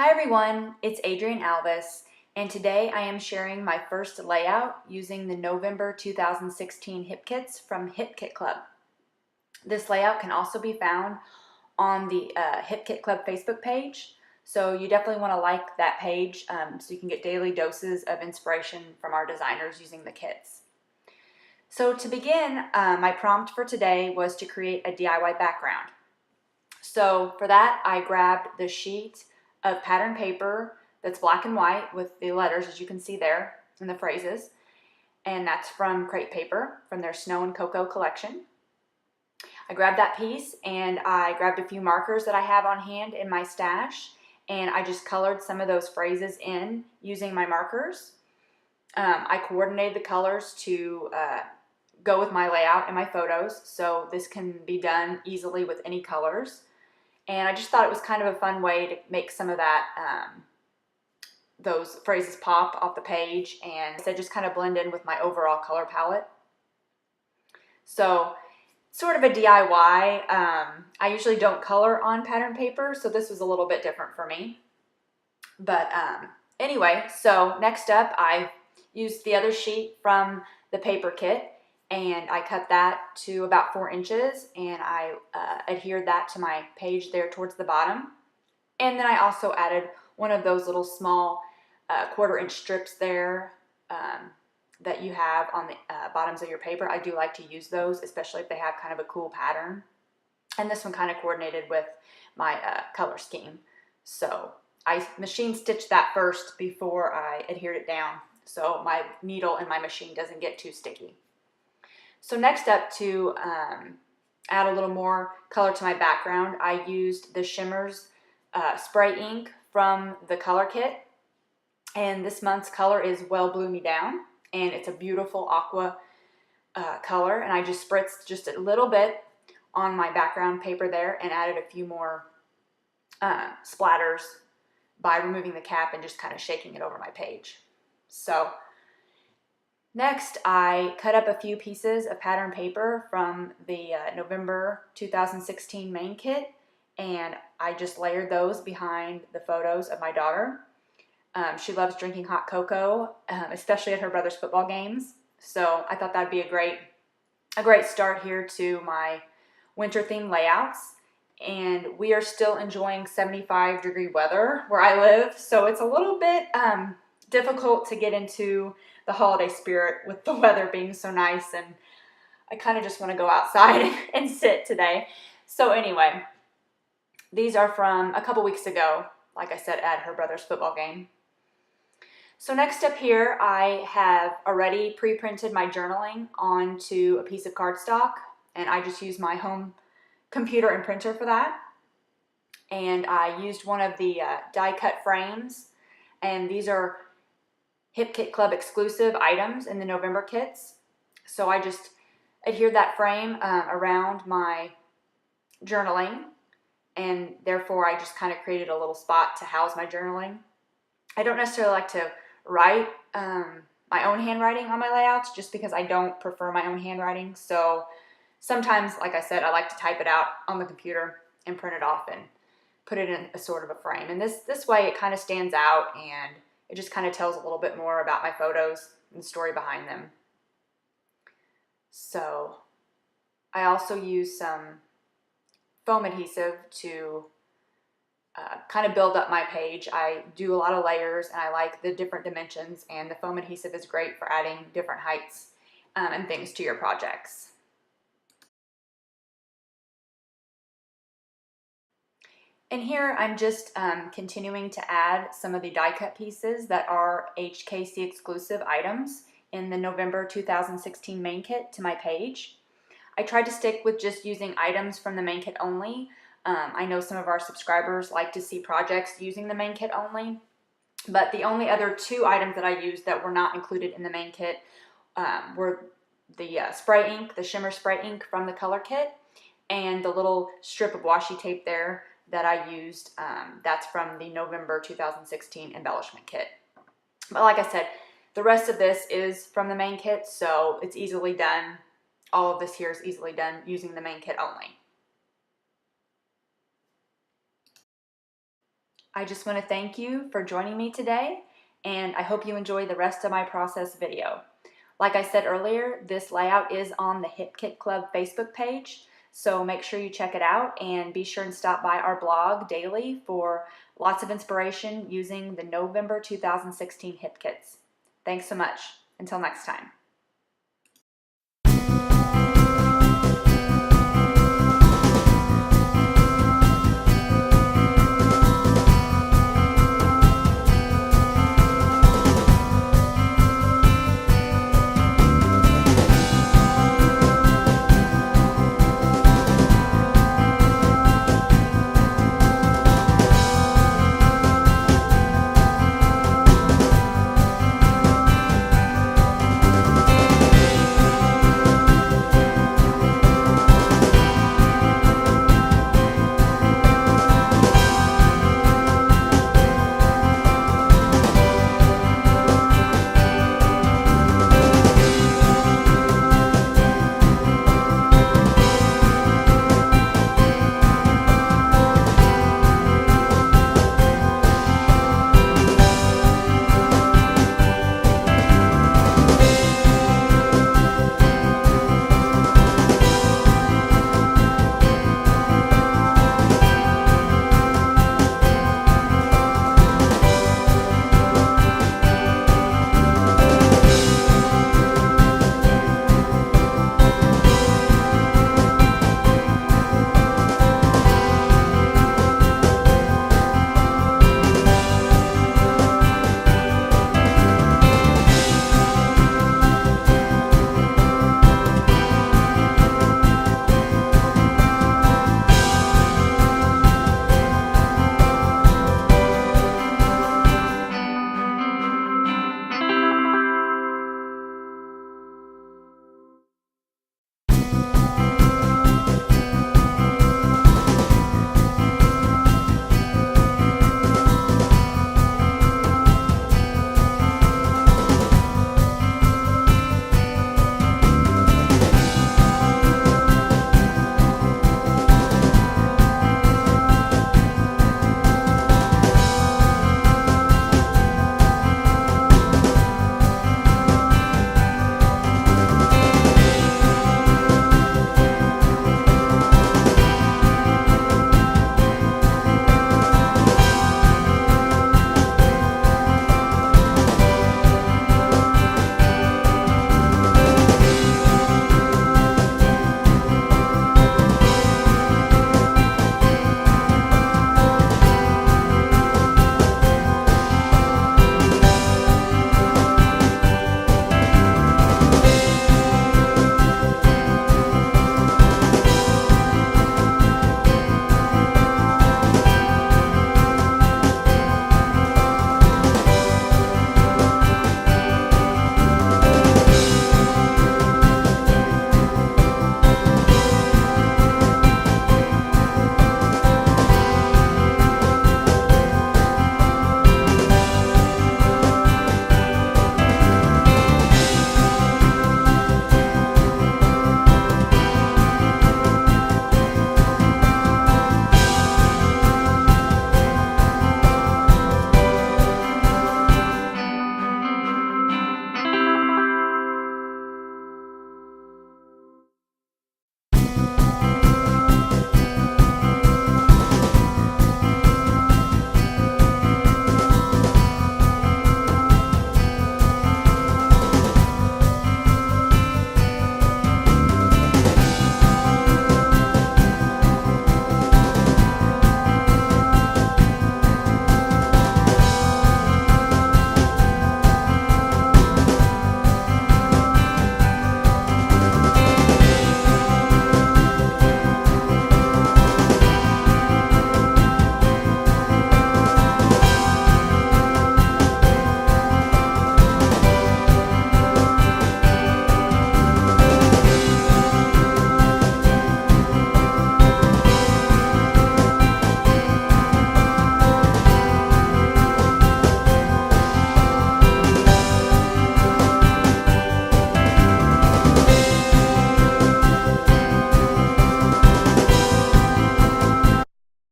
Hi everyone, it's Adrienne Alvis, and today I am sharing my first layout using the November 2016 Hip Kits from Hip Kit Club. This layout can also be found on the Hip Kit Club Facebook page, so you definitely want to like that page so you can get daily doses of inspiration from our designers using the kits. So to begin, my prompt for today was to create a DIY background. So for that, I grabbed the sheet of pattern paper that's black and white with the letters, as you can see there, and the phrases. And that's from Crate Paper, from their Snow and Cocoa collection. I grabbed that piece and I grabbed a few markers that I have on hand in my stash, and I just colored some of those phrases in using my markers. I coordinated the colors to go with my layout and my photos, so this can be done easily with any colors. And I just thought it was kind of a fun way to make some of that, those phrases pop off the page, and so just kind of blend in with my overall color palette. So sort of a DIY. I usually don't color on pattern paper, so this was a little bit different for me. But anyway, so next up I used the other sheet from the paper kit, and I cut that to about 4 inches, and I adhered that to my page there towards the bottom. And then I also added one of those little small 1/4 inch strips there that you have on the bottoms of your paper. I do like to use those, especially if they have kind of a cool pattern. And this one kind of coordinated with my color scheme. So I machine stitched that first before I adhered it down, so my needle and my machine doesn't get too sticky. So next up, to add a little more color to my background, I used the Shimmers spray ink from the color kit. And this month's color is Well Blue Me Down, and it's a beautiful aqua color. And I just spritzed just a little bit on my background paper there and added a few more splatters by removing the cap and just kind of shaking it over my page. So next, I cut up a few pieces of pattern paper from the November 2016 main kit, and I just layered those behind the photos of my daughter. She loves drinking hot cocoa, especially at her brother's football games. So I thought that'd be a great start here to my winter themed layouts. And we are still enjoying 75-degree weather where I live, so it's a little bit difficult to get into the holiday spirit with the weather being so nice, and I kind of just want to go outside and sit today. So anyway, these are from a couple weeks ago, like I said, at her brother's football game. So next up here, I have already pre-printed my journaling onto a piece of cardstock, and I just use my home computer and printer for that. And I used one of the die cut frames, and these are Hip Kit Club exclusive items in the November kits. So I just adhered that frame around my journaling, and therefore I just kind of created a little spot to house my journaling. I don't necessarily like to write my own handwriting on my layouts, just because I don't prefer my own handwriting. So sometimes, like I said, I like to type it out on the computer and print it off and put it in a sort of a frame. And this way it kind of stands out, and it just kind of tells a little bit more about my photos and the story behind them. So I also use some foam adhesive to kind of build up my page. I do a lot of layers, and I like the different dimensions, and the foam adhesive is great for adding different heights and things to your projects. And here I'm just continuing to add some of the die cut pieces that are HKC exclusive items in the November 2016 main kit to my page. I tried to stick with just using items from the main kit only. I know some of our subscribers like to see projects using the main kit only, but the only other 2 items that I used that were not included in the main kit were the spray ink, the shimmer spray ink from the color kit, and the little strip of washi tape there that I used. That's from the November 2016 embellishment kit. But like I said, the rest of this is from the main kit, so it's easily done. All of this here is easily done using the main kit only. I just want to thank you for joining me today, and I hope you enjoy the rest of my process video. Like I said earlier, this layout is on the Hip Kit Club Facebook page, so make sure you check it out and be sure and stop by our blog daily for lots of inspiration using the November 2016 Hip Kits. Thanks so much. Until next time.